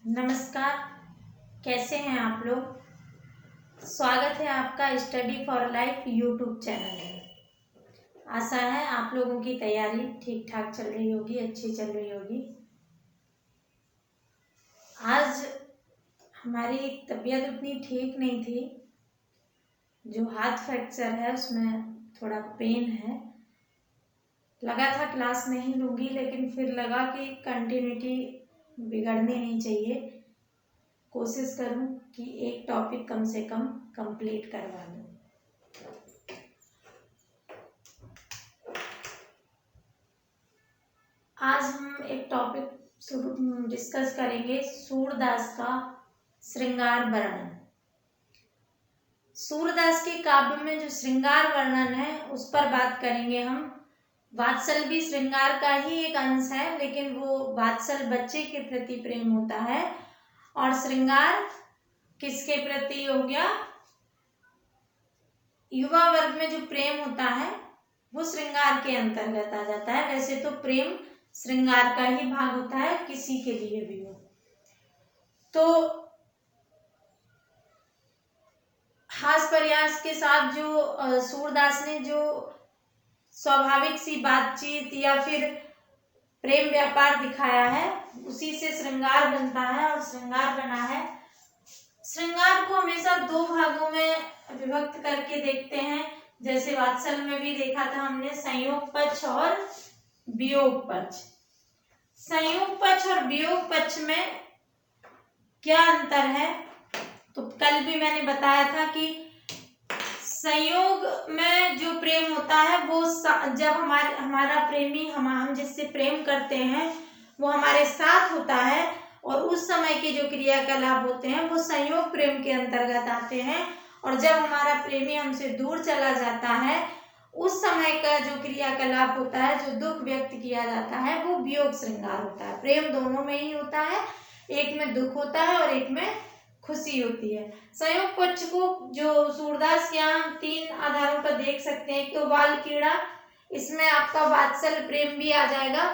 नमस्कार। कैसे हैं आप लोग। स्वागत है आपका study for life YouTube channel में। आशा है आप लोगों की तैयारी ठीक ठाक चल रही होगी, अच्छी चल रही होगी। आज हमारी तबीयत उतनी ठीक नहीं थी। जो हाथ फ्रैक्चर है उसमें थोड़ा पेन है। लगा था क्लास नहीं लूँगी, लेकिन फिर लगा कि कंटिन्यूटी बिगड़नी नहीं चाहिए। कोशिश करूं कि एक टॉपिक कम से कम कंप्लीट करवा दूं। आज हम एक टॉपिक डिस्कस करेंगे, सूरदास का श्रृंगार वर्णन। सूरदास के काव्य में जो श्रृंगार वर्णन है उस पर बात करेंगे हम। वात्सल भी श्रृंगार का ही एक अंश है, लेकिन वो वात्सल बच्चे के प्रति प्रेम होता है और श्रृंगार किसके प्रति हो गया, युवा वर्ग में जो प्रेम होता है वो श्रृंगार के अंतर्गत आ जाता है। वैसे तो प्रेम श्रृंगार का ही भाग होता है, किसी के लिए भी हो। तो हास प्रयास के साथ जो सूरदास ने जो स्वाभाविक सी बातचीत या फिर प्रेम व्यापार दिखाया है, उसी से श्रृंगार बनता है और श्रृंगार बना है। श्रृंगार को हमेशा दो भागों में विभक्त करके देखते हैं, जैसे वात्सल में भी देखा था हमने, संयोग पक्ष और वियोग पक्ष। संयोग पक्ष और वियोग पक्ष में क्या अंतर है, तो कल भी मैंने बताया था कि संयोग में जो प्रेम होता है वो जब हमारा प्रेमी हम जिससे प्रेम करते हैं वो हमारे साथ होता है, और उस समय के जो क्रियाकलाप होते हैं वो संयोग प्रेम के अंतर्गत आते हैं। और जब हमारा प्रेमी हमसे दूर चला जाता है, उस समय का जो क्रियाकलाप होता है, जो दुख व्यक्त किया जाता है, वो वियोग श्रृंगार होता है। प्रेम दोनों में ही होता है, एक में दुख होता है और एक में खुशी होती है। संयोग पक्ष को जो सूरदास के यहाँ तीन आधारों पर देख सकते हैं। एक तो बाल कीड़ा, इसमें आपका वात्सल प्रेम भी आ जाएगा।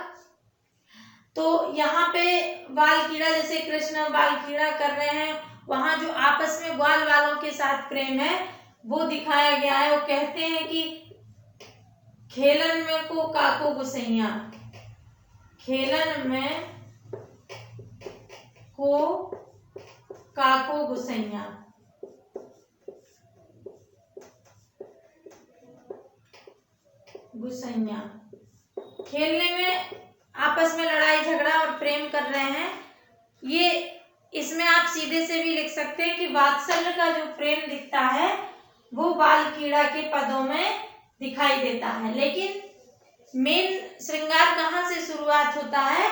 तो यहाँ पे बाल कीड़ा, जैसे कृष्ण बाल कीड़ा कर रहे हैं, वहां जो आपस में ग्वाल वालों के साथ प्रेम है वो दिखाया गया है। वो कहते हैं कि खेलन में को काको गुसैया, खेलन में को काको गुसैया। गुसैया खेलने में आपस में लड़ाई झगड़ा और प्रेम कर रहे हैं। ये इसमें आप सीधे से भी लिख सकते हैं कि वात्सल्य का जो प्रेम दिखता है वो बाल कीड़ा के पदों में दिखाई देता है। लेकिन मेन श्रृंगार कहाँ से शुरुआत होता है,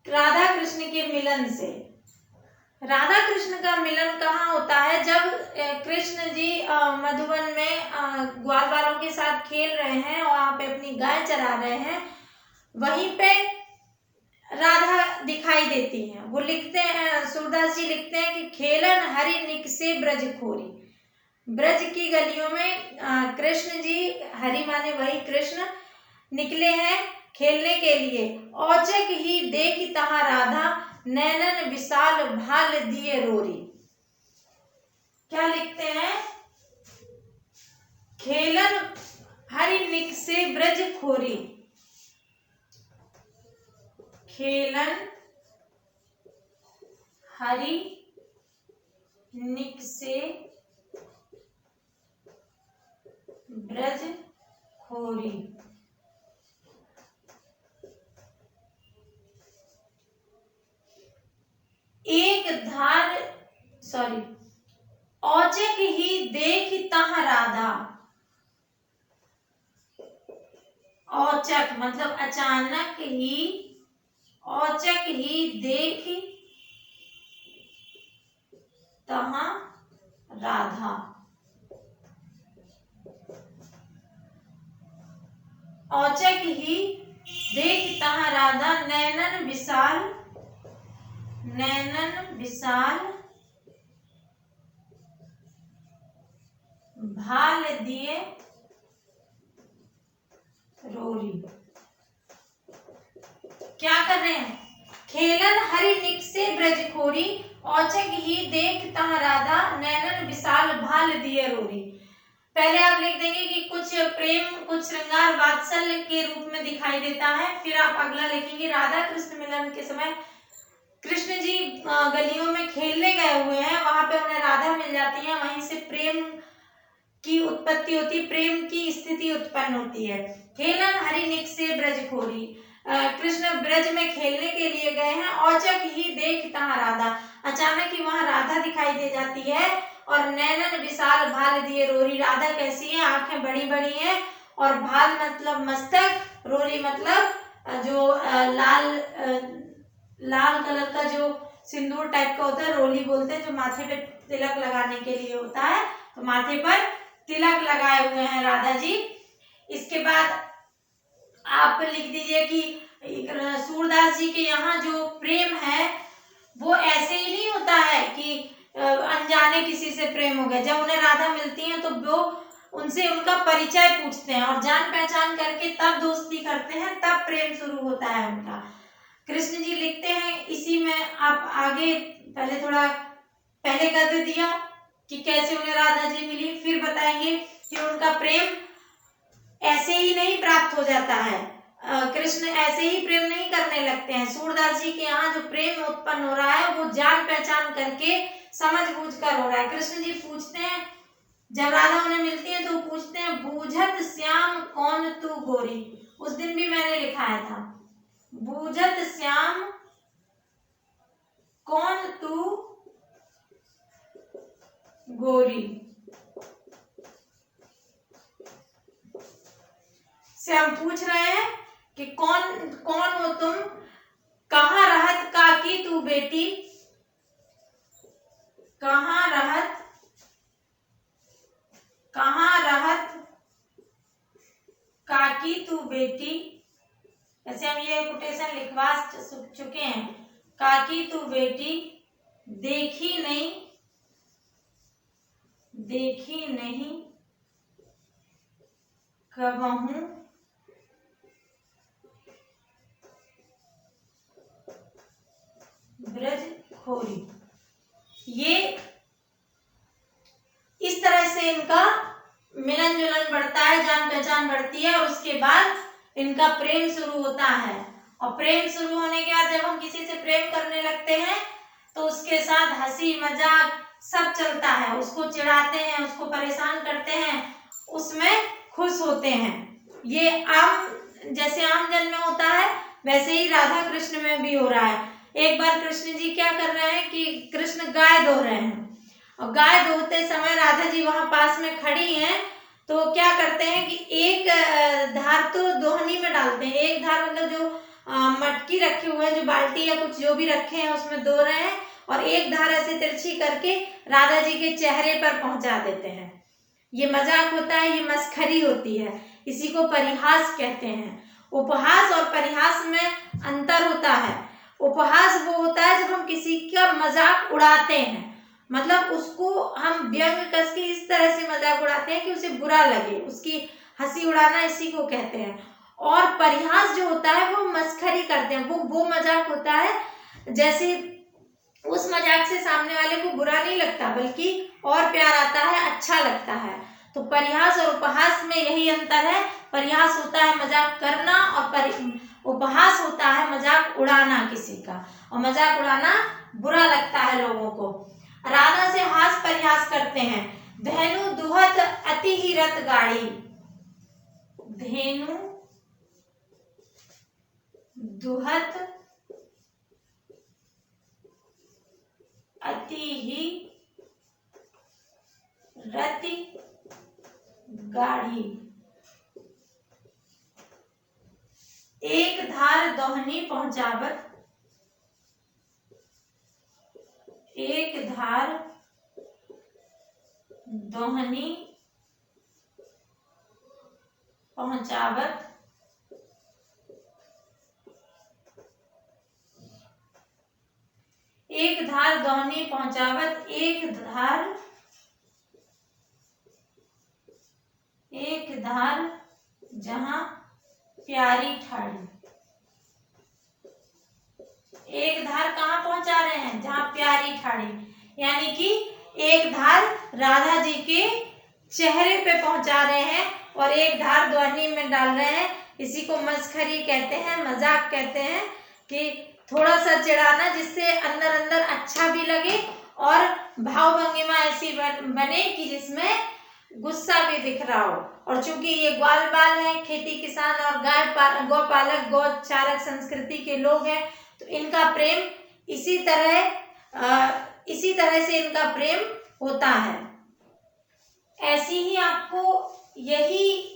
राधा कृष्ण के मिलन से। राधा कृष्ण का मिलन कहाँ होता है, जब कृष्ण जी मधुवन में ग्वाल वालों के साथ खेल रहे हैं और वहां पे अपनी गाय चरा रहे हैं, वहीं पे राधा दिखाई देती हैं। वो लिखते हैं, सूरदास जी लिखते हैं कि खेलन हरि निकसे ब्रज खोरी। ब्रज की गलियों में कृष्ण जी, हरि माने वही कृष्ण, निकले हैं खेलने के लिए। औचक ही देख तहां राधा, नैनन विशाल भाल दिए रोरी। क्या लिखते हैं, खेलन हरि निकसे ब्रज खोरी, खेलन हरि निकसे ब्रज खोरी। एक धार औचक ही देख तहां राधा। औचक मतलब अचानक ही, औचक ही देख तहां राधा। औचक ही देख तहां राधा, नैनन विशाल, नैनन विशाल भाल दिए रोरी। क्या कर रहे हैं, खेलन हरि निकसे ब्रज रोरी, औचक ही देख तह राधा, नैनन विशाल भाल दिए रोरी। पहले आप लिख देंगे कि कुछ प्रेम, कुछ श्रृंगार, वात्सल्य के रूप में दिखाई देता है। फिर आप अगला लिखेंगे, राधा कृष्ण मिलन के समय कृष्ण जी गलियों में खेलने गए हुए हैं, वहां पे उन्हें राधा मिल जाती है, वहीं से प्रेम की उत्पत्ति होती है, प्रेम की स्थिति उत्पन्न होती है। खेलन हरिनिक से ब्रज खोरी, कृष्ण ब्रज में खेलने के लिए गए हैं, औचक ही देख तहाँ राधा, अचानक ही वहां राधा दिखाई दे जाती है, और नैनन विशाल भाल दिए रोरी, राधा कैसी है, आंखें बड़ी बड़ी हैं, और भाल मतलब मस्तक, रोरी मतलब जो लाल कलर का जो सिंदूर टाइप का होता है, रोली बोलते हैं, जो माथे पे तिलक लगाने के लिए होता है, तो माथे पर तिलक लगाए हुए हैं राधा जी। इसके बाद आप लिख दीजिए कि सूरदास जी के यहाँ जो प्रेम है वो ऐसे ही नहीं होता है कि अनजाने किसी से प्रेम हो गया। जब उन्हें राधा मिलती है तो वो उनसे उनका परिचय पूछते हैं और जान पहचान करके तब दोस्ती करते हैं, तब प्रेम शुरू होता है उनका। कृष्ण जी लिखते हैं, इसी में आप आगे पहले थोड़ा पहले कर दिया कि कैसे उन्हें राधा जी मिली, फिर बताएंगे कि उनका प्रेम ऐसे ही नहीं प्राप्त हो जाता है, कृष्ण ऐसे ही प्रेम नहीं करने लगते हैं। सूरदास जी के यहाँ जो प्रेम उत्पन्न हो रहा है वो जान पहचान करके समझ बूझ कर हो रहा है। कृष्ण जी पूछते हैं, जब राधा उन्हें मिलती है तो पूछते हैं, बूझत श्याम कौन तू गोरी। उस दिन भी मैंने लिखाया था, बूझत श्याम कौन तू गोरी, से हम पूछ रहे हैं कि कौन कौन हो तुम, कहाँ रहत काकी तू बेटी, कहाँ रहत काकी तू बेटी। ऐसे हम ये कोटेशन लिखवा चुके हैं, काकी तू बेटी, देखी नहीं कबहू ब्रज खोरी। ये इस तरह से इनका मिलन जुलन बढ़ता है, जान पहचान बढ़ती है, और उसके बाद इनका प्रेम शुरू होता है। और प्रेम शुरू होने के बाद जब हम किसी से प्रेम करने लगते हैं तो उसके साथ हंसी मजाक सब चलता है, उसको चिढ़ाते हैं, उसको परेशान करते हैं, उसमें खुश होते हैं। ये जैसे आम जन में होता है वैसे ही राधा कृष्ण में भी हो रहा है। एक बार कृष्ण जी क्या कर रहे हैं कि कृष्ण गाय दो रहे हैं, और गाय धोते समय राधा जी वहां पास में खड़ी हैं, तो क्या करते हैं कि एक धार तो दोहनी में डालते हैं, एक धार मतलब जो मटकी रखे हुए हैं, जो बाल्टी या कुछ जो भी रखे हैं उसमें दो रहे हैं, और एक धार ऐसे तिरछी करके राधा जी के चेहरे पर पहुंचा देते हैं। ये मजाक होता है, ये मस्खरी होती है, इसी को परिहास कहते हैं। उपहास और परिहास में अंतर होता है। उपहास वो होता है जब हम किसी का मजाक उड़ाते हैं, मतलब उसको हम व्यंग कस के इस तरह से मजाक उड़ाते हैं कि उसे बुरा लगे, उसकी हंसी उड़ाना इसी को कहते हैं। और परिहास जो होता है वो मस्खरी करते हैं, वो मजाक होता है जैसे उस मजाक से सामने वाले को बुरा नहीं लगता बल्कि और प्यार आता है, अच्छा लगता है। तो परिहास और उपहास में यही अंतर है। परिहास होता है मजाक करना, और उपहास होता है मजाक उड़ाना किसी का, और मजाक उड़ाना बुरा लगता है लोगों को। राधा से हास परिहास करते हैं, धेनु दुहत अति ही रत गाड़ी, धेनु दुहत अति ही रति गाढ़ी, एक धार दोहनी पहुंचावत, एक धार दोहनी पहुंचावत, एक धार दोहनी पहुंचावत, एक धार जहां प्यारी ठाड़ी। एक धार कहाँ पहुंचा रहे हैं, जहां प्यारी ठाड़ी, यानी कि एक धार राधा जी के चेहरे पे पहुंचा रहे हैं और एक धार द्वारनी में डाल रहे हैं। इसी को मस्खरी कहते हैं, मजाक कहते हैं कि थोड़ा सा चिढ़ाना जिससे अंदर अंदर अच्छा भी लगे और भाव भंगिमा ऐसी बने कि जिसमें गुस्सा भी दिख रहा हो। और चूंकि ये ग्वाल बाल हैं, खेती किसान और गौपालक गौचारक संस्कृति के लोग हैं, तो इनका प्रेम इसी तरह से इनका प्रेम होता है। ऐसी ही आपको यही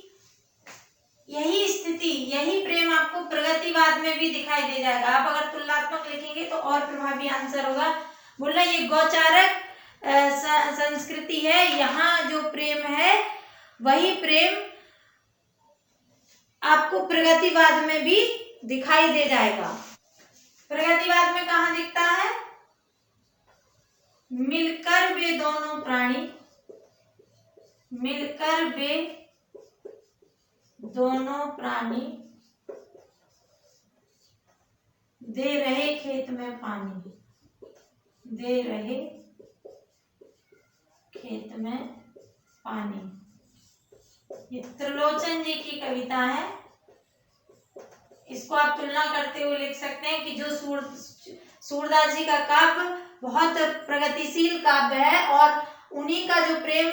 स्थिति, यही प्रेम आपको प्रगतिवाद में भी दिखाई दे जाएगा। आप अगर तुलनात्मक लिखेंगे तो और प्रभावी आंसर होगा। बोला ये गौचारक संस्कृति है, यहाँ जो प्रेम है वही प्रेम आपको प्रगतिवाद में भी दिखाई दे जाएगा। प्रगतिवाद में कहाँ दिखता है? मिलकर वे दोनों प्राणी, मिलकर वे दोनों प्राणी दे रहे खेत में पानी, दे रहे खेत में पानी। ये त्रिलोचन जी की कविता है। इसको आप तुलना करते हुए लिख सकते हैं कि जो सूरदास जी का काव्य बहुत प्रगतिशील काव्य है और उन्हीं का जो प्रेम,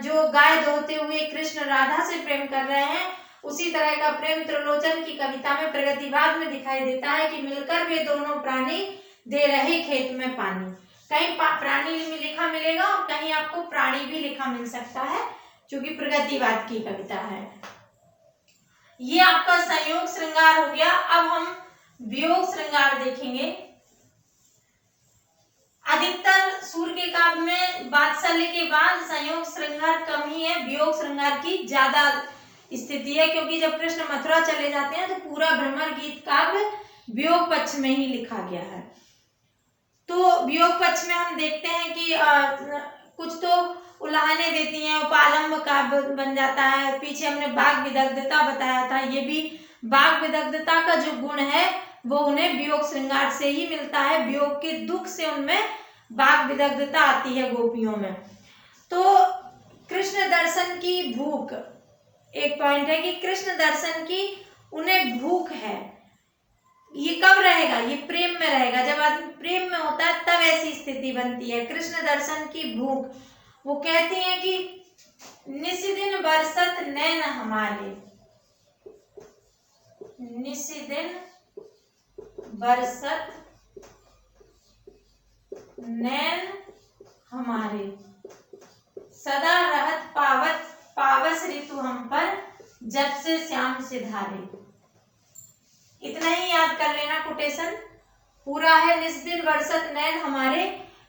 जो गाय दोहते हुए कृष्ण राधा से प्रेम कर रहे हैं, उसी तरह का प्रेम त्रिलोचन की कविता में प्रगतिवाद में दिखाई देता है कि मिलकर वे दोनों प्राणी दे रहे खेत में पानी। कहीं प्राणी में लिखा मिलेगा और कहीं आपको प्राणी भी लिखा मिल सकता है, जो कि प्रगतिवाद की कविता है। ये आपका संयोग श्रृंगार हो गया। अब हम वियोग श्रृंगार देखेंगे। अधिकतर सूर के काव्य में वात्सल्य के बाद संयोग श्रृंगार कम ही है, वियोग श्रृंगार की ज्यादा स्थिति है, क्योंकि जब कृष्ण मथुरा चले जाते हैं तो पूरा भ्रमर गीत काव्य वियोग पक्ष में ही लिखा गया है। तो वियोग पक्ष में हम देखते हैं कि कुछ तो उलाहने देती हैं, उपालंब काव्य बन जाता है। पीछे हमने बाग विदग्धता बताया था, ये भी बाग विदग्धता का जो गुण है वो उन्हें वियोग श्रृंगार से ही मिलता है। वियोग के दुख से उनमें बाग विदग्धता आती है गोपियों में। तो कृष्ण दर्शन की भूख एक पॉइंट है कि कृष्ण दर्शन की उन्हें भूख है। ये कब रहेगा? ये प्रेम में रहेगा। जब आदमी प्रेम में होता है तब ऐसी स्थिति बनती है, कृष्ण दर्शन की भूख। वो कहती हैं कि निशिदिन बरसत नैन हमारे, निशिदिन बरसत नैन हमारे, सदा रहत पावस ऋतु हम पर, जब से श्याम सिधारे। इतना ही याद कर लेना, कोटेशन पूरा है। निस्दिन बरसत नैन हमारे,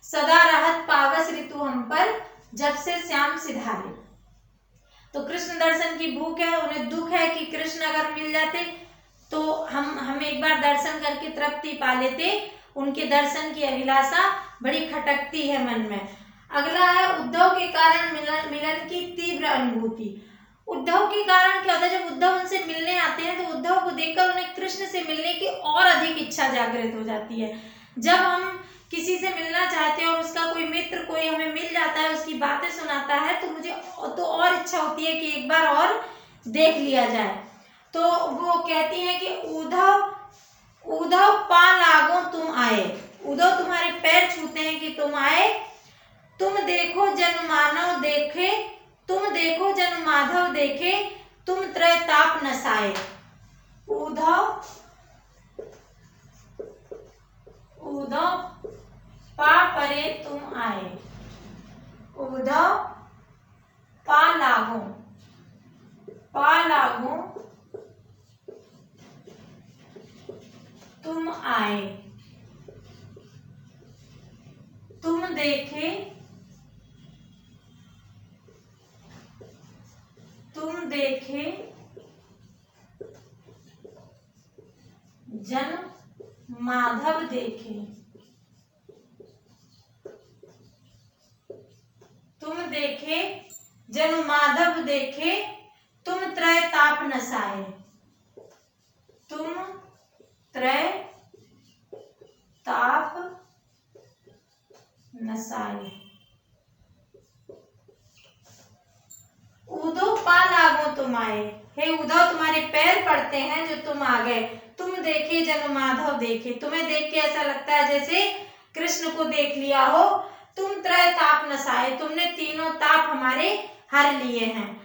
सदा रहत पावस ऋतु हम पर, जब से श्याम सिधारे। तो कृष्ण दर्शन की भूख है, उन्हें दुख है कि कृष्ण अगर मिल जाते तो हम एक बार दर्शन करके तृप्ति पा लेते। उनके दर्शन की अभिलाषा बड़ी खटकती है मन में। अगला है उद्धव के कारण मिलन की तीव्र अनुभूति। उद्धव के कारण क्या होता है? जब उद्धव उनसे मिलने आते हैं तो उद्धव को देखकर उन्हें कृष्ण से मिलने की और अधिक इच्छा जागृत हो जाती है। जब हम किसी से मिलना चाहते हैं और उसका कोई मित्र कोई हमें मिल जाता है, उसकी बातें सुनाता है, तो मुझे तो और इच्छा होती है कि एक बार और देख लिया जाए। तो वो कहती हैं कि उद्धव पा लागो तुम आए, उद्धव तुम्हारे पैर छूते हैं कि तुम आए। तुम देखो जन मानव देखे, तुम देखो जन माधव देखे, तुम त्रैताप नसाए। उद्धव पा परे तुम आए, उद्धव पा लागो तुम आए। तुम देखे जन माधव देखे, तुम देखे जन माधव देखे, तुम त्रैताप नसाए, तुम त्रैताप नसाए। उद्धव पाल आगो तुम आए, हे उद्धव तुम्हारे पैर पड़ते हैं जो तुम आ गए। तुम देखे जनु माधव देखे, तुम्हें देख के ऐसा लगता है जैसे कृष्ण को देख लिया हो। तुम त्रय ताप नसाए, तुमने तीनों ताप हमारे हर लिए हैं।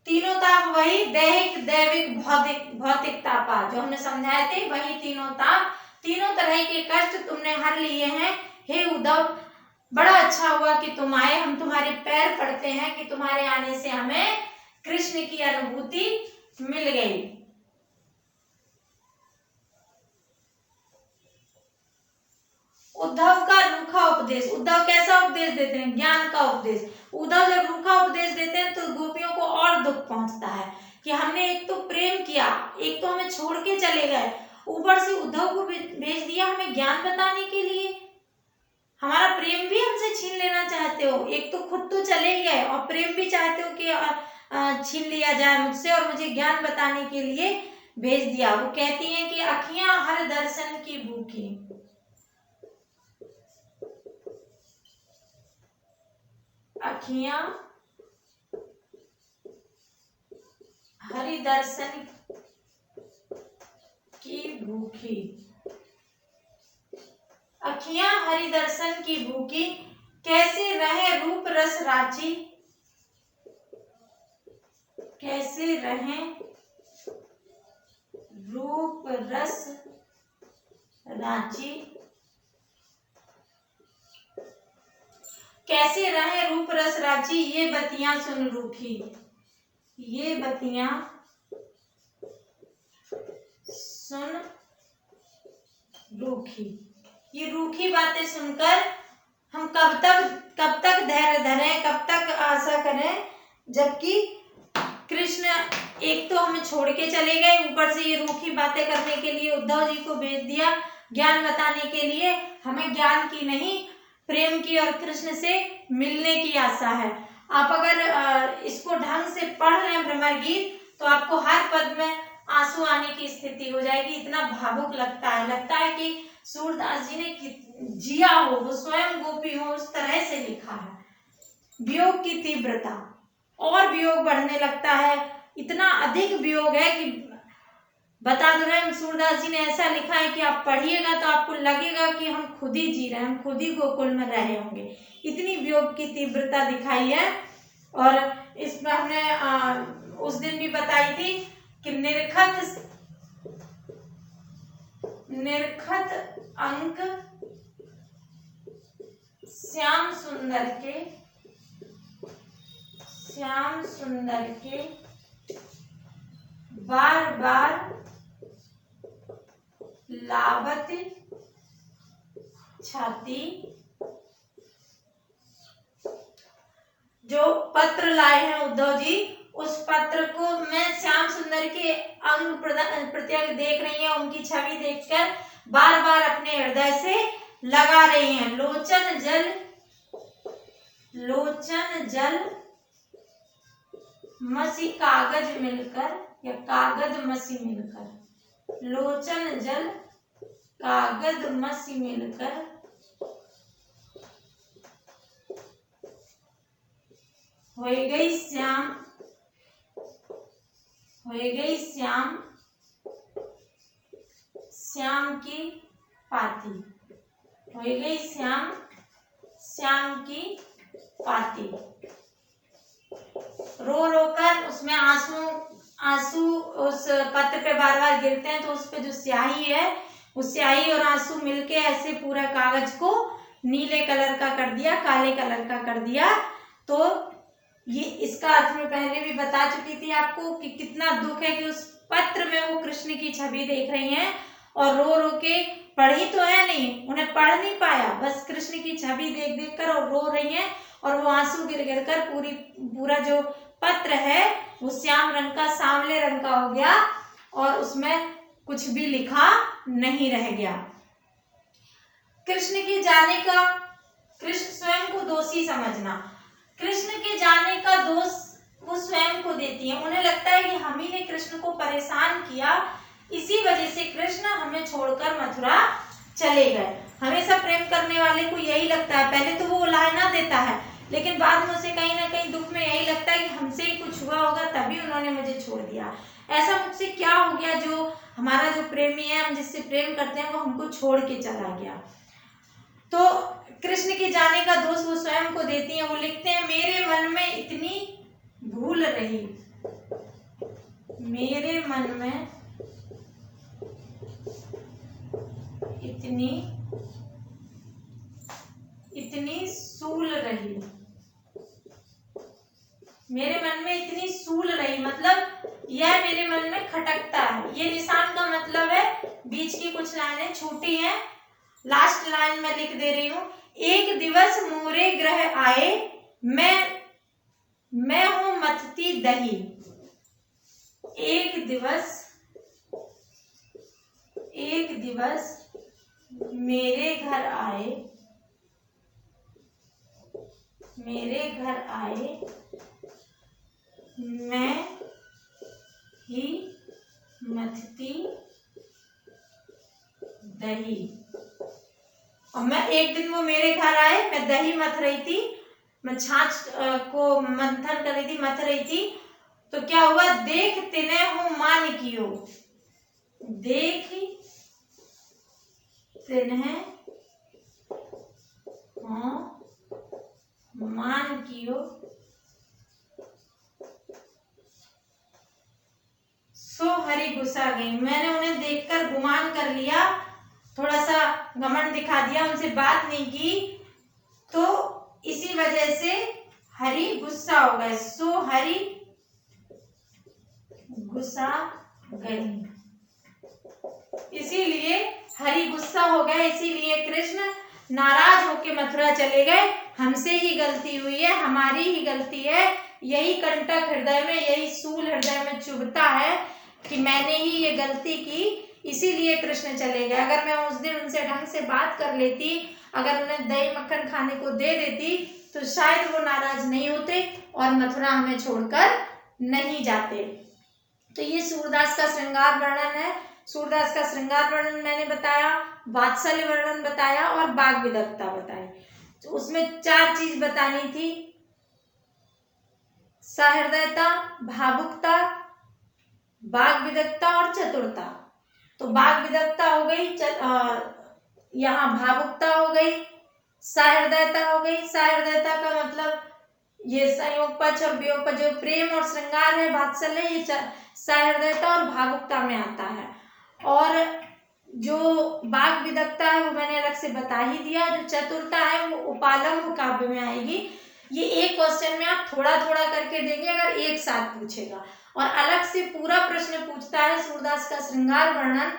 तीनों ताप वही दैहिक दैविक भौतिक भौतिक तापा जो हमने समझाए थे, वही तीनों ताप, तीनों तरह के कष्ट तुमने हर लिए हैं। हे उद्धव बड़ा अच्छा हुआ कि तुम आए, हम तुम्हारे पैर पड़ते हैं कि तुम्हारे आने से हमें कृष्ण की अनुभूति मिल गई। उद्धव का रूखा उपदेश, उद्धव कैसा उपदेश देते हैं? ज्ञान का उपदेश। उद्धव जब रूखा उपदेश देते हैं तो गोपियों को और दुख पहुंचता है कि हमने एक तो प्रेम किया, एक तो हमें छोड़ के चले गए, ऊपर से उद्धव को भेज दिया हमें ज्ञान बताने के लिए। हमारा प्रेम भी हमसे छीन लेना चाहते हो, एक तो खुद तो चले गए और प्रेम भी चाहते हो कि छीन लिया जाए मुझसे और मुझे ज्ञान बताने के लिए भेज दिया। वो कहती हैं कि अखियां हर दर्शन की भूखी, अखियां हरि दर्शन की भूखी, अखियां हरि दर्शन की भूखी, कैसे रहे रूप रस राची, कैसे रहे रूप रस राची, कैसे रहे रूप रस राची, ये बतियां सुन रूखी, ये बतियां सुन रूखी। ये रूखी बातें सुनकर हम कब तक धैर्य धरें, कब तक आशा करें, जबकि कृष्ण एक तो हमें छोड़ के चले गए, ऊपर से ये रूखी बातें करने के लिए उद्धव जी को भेज दिया ज्ञान बताने के लिए। हमें ज्ञान की नहीं, प्रेम की और कृष्ण से मिलने की आशा है। आप अगर इसको ढंग से पढ़ लें भ्रमर गीत तो आपको हर पद में आंसू आने की स्थिति हो जाएगी, इतना भावुक लगता है कि सूरदास जी ने जिया हो, वो स्वयं गोपी हो, उस तरह से लिखा है। वियोग की तीव्रता और वियोग बढ़ने लगता है, इतना अधिक वियोग है कि बता दो रहे, सूरदास जी ने ऐसा लिखा है कि आप पढ़िएगा तो आपको लगेगा कि हम खुद ही जी रहे हैं, हम खुद ही गोकुल में रहे होंगे, इतनी वियोग की तीव्रता दिखाई है। और इसमें हमने उस दिन भी बताई थी कि निरखत अंक श्याम सुंदर के बार बार लावत छाती, जो पत्र लाए हैं उद्धव जी, उस पत्र को मैं श्याम सुंदर के अंग प्रत्यंग देख रही है, उनकी छवि देखकर बार बार अपने हृदय से लगा रही हैं। लोचन जल मसी कागज मिलकर, या कागज मसी मिलकर, लोचन जल कागज मसी मिलकर हो गई श्याम की पाती, हो गई श्याम की पाती। रो रो कर उसमें आंसू उस पत्र पे बार बार गिरते हैं, तो उस पे जो स्याही है, उस स्याही और आंसू मिलके ऐसे पूरा कागज को नीले कलर का कर दिया, काले कलर का कर दिया। तो ये इसका अर्थ मैं पहले भी बता चुकी थी आपको कि कितना दुख है कि उस पत्र में वो कृष्ण की छवि देख रही हैं और रो रो के, पढ़ी तो है नहीं, उन्हें पढ़ नहीं पाया, बस कृष्ण की छवि देख देख कर और रो रही हैं, और वो आंसू गिर गिर कर पूरा जो पत्र है वो श्याम रंग का, सांवले रंग का हो गया और उसमें कुछ भी लिखा नहीं रह गया। कृष्ण के जाने का, कृष्ण स्वयं को दोषी समझना, कृष्ण के जाने का दोष वो स्वयं को देती है। उन्हें लगता है कि हम ही ने कृष्ण को परेशान किया, इसी वजह से कृष्ण हमें छोड़कर मथुरा चले गए। हमेशा प्रेम करने वाले को यही लगता है, पहले तो वो लाना देता है लेकिन बाद में उसे कहीं ना कहीं दुख में यही लगता है कि हमसे ही कुछ हुआ होगा तभी उन्होंने मुझे छोड़ दिया। ऐसा मुझसे क्या हो गया जो हमारा जो प्रेमी है, हम जिससे प्रेम करते हैं, वो हमको छोड़ के चला गया। तो कृष्ण के जाने का दोष वो स्वयं को देती हैं। वो लिखते हैं, मेरे मन में इतनी भूल रही, मेरे मन में इतनी सूल रही, मेरे मन में इतनी सूल रही, मतलब यह मेरे मन में खटकता है। ये निशान का मतलब है बीच की कुछ लाइनें छूटी हैं, लास्ट लाइन में लिख दे रही हूं। एक दिवस मोरे ग्रह आए, मैं हूं मथती दही। एक दिवस मेरे घर आए, मैं ही मथती दही। और मैं एक दिन वो मेरे घर आए, मैं दही मथ रही थी, मैं छाछ को मंथन कर रही थी, मथ रही थी। तो क्या हुआ, देख तिने हूं मान कियो, देख तिन्हे मान कियो, सो हरि गुस्सा गई। मैंने उन्हें देखकर गुमान कर लिया, थोड़ा सा घमंड दिखा दिया, उनसे बात नहीं की, तो इसी वजह से हरि गुस्सा हो गए। सो हरि गुस्सा गई, इसीलिए हरि गुस्सा हो गए, इसीलिए कृष्ण नाराज होकर मथुरा चले गए। हमसे ही गलती हुई है, हमारी ही गलती है, यही कंटक हृदय में, यही सूल हृदय में चुभता है कि मैंने ही ये गलती की, इसीलिए कृष्ण चले गए। अगर मैं उस दिन उनसे ढंग से बात कर लेती, अगर उन्हें दही मक्खन खाने को दे देती, तो शायद वो नाराज नहीं होते और मथुरा हमें छोड़कर नहीं जाते। तो ये सूरदास का श्रृंगार वर्णन है। सूरदास का श्रृंगार वर्णन मैंने बताया, वात्सल्य वर्णन बताया और बाग विदग्धता बताई। तो उसमें 4 चीज बतानी थी, सहृदयता, भावुकता, बाग विदग्धता और चतुरता। तो बाग विदग्धता हो गई, यहाँ भावुकता हो गई, सहृदयता हो गई। सहृदयता का मतलब ये संयोग पक्ष और वियोग पक्ष, जो प्रेम और श्रृंगार है, वात्सल्य, ये सहृदयता और भावुकता में आता है। और जो बाग विदग्धता है वो मैंने अलग से बता ही दिया। जो चतुरता है वो उपालंब काव्य में आएगी। ये एक क्वेश्चन में आप थोड़ा थोड़ा करके देंगे अगर एक साथ पूछेगा, और अलग से पूरा प्रश्न पूछता है सूरदास का श्रृंगार वर्णन,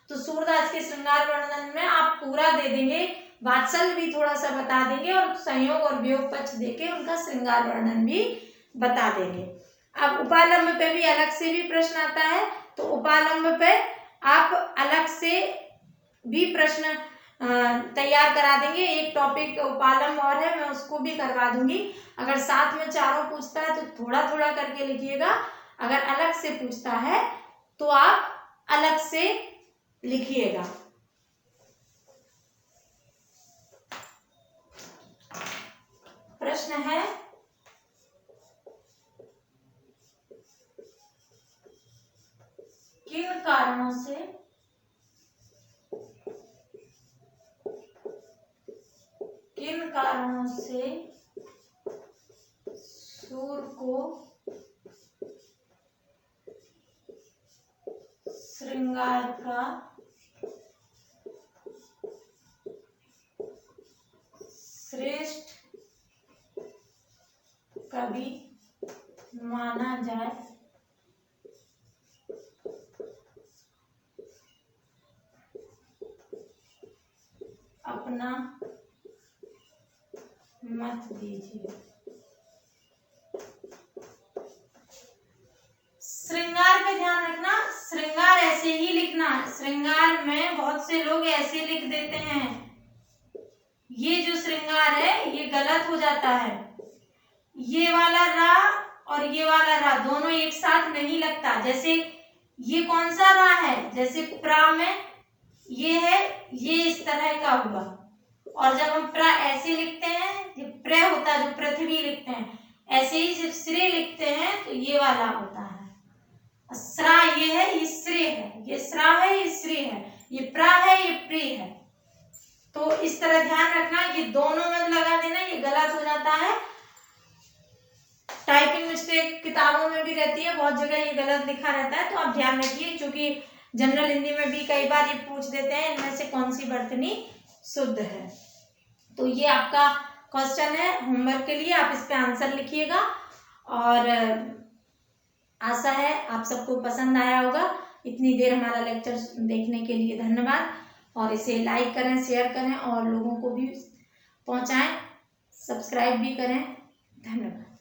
तो सूरदास के श्रृंगार वर्णन में आप पूरा दे देंगे, वात्सल्य भी थोड़ा सा बता देंगे और संयोग और वियोग पक्ष देके उनका श्रृंगार वर्णन भी बता देंगे। अब उपालंब पे भी अलग से भी प्रश्न आता है, तो उपालंब पे आप अलग से भी प्रश्न तैयार करा देंगे। एक टॉपिक उपालंब और है, मैं उसको भी करवा दूंगी। अगर साथ में चारों पूछता है तो थोड़ा थोड़ा करके लिखिएगा, अगर अलग से पूछता है तो आप अलग से लिखिएगा। प्रश्न है, किन कारणों से सूर को श्रृंगार का श्रेष्ठ कवि माना जाए? अपना मत दीजिए। श्रृंगार पे ध्यान रखना, श्रृंगार ऐसे ही लिखना। श्रृंगार में बहुत से लोग ऐसे लिख देते हैं, ये जो श्रृंगार है ये गलत हो जाता है। ये वाला रा और ये वाला रा दोनों एक साथ नहीं लगता। जैसे ये कौन सा रा है, जैसे प्रा में ये है ये इस तरह का हुआ। और जब हम प्र ऐसे लिखते हैं, जो प्र होता है, जो पृथ्वी लिखते हैं, ऐसे ही जब श्रे लिखते हैं तो ये वाला होता है। स्रा ये है, ये श्रे है, ये स्रा है, ये श्रे है, ये प्रा है, ये प्रे है। तो इस तरह ध्यान रखना, ये दोनों मत लगा देना, ये गलत हो जाता है। टाइपिंग मिस्टेक किताबों में भी रहती है, बहुत जगह ये गलत लिखा रहता है, तो आप ध्यान रखिए, क्योंकि जनरल हिंदी में भी कई बार ये पूछ देते हैं इनमें से कौन सी वर्तनी शुद्ध है। तो ये आपका क्वेश्चन है होमवर्क के लिए, आप इस पे आंसर लिखिएगा। और आशा है आप सबको पसंद आया होगा। इतनी देर हमारा लेक्चर देखने के लिए धन्यवाद। और इसे लाइक करें, शेयर करें और लोगों को भी पहुंचाएं, सब्सक्राइब भी करें। धन्यवाद।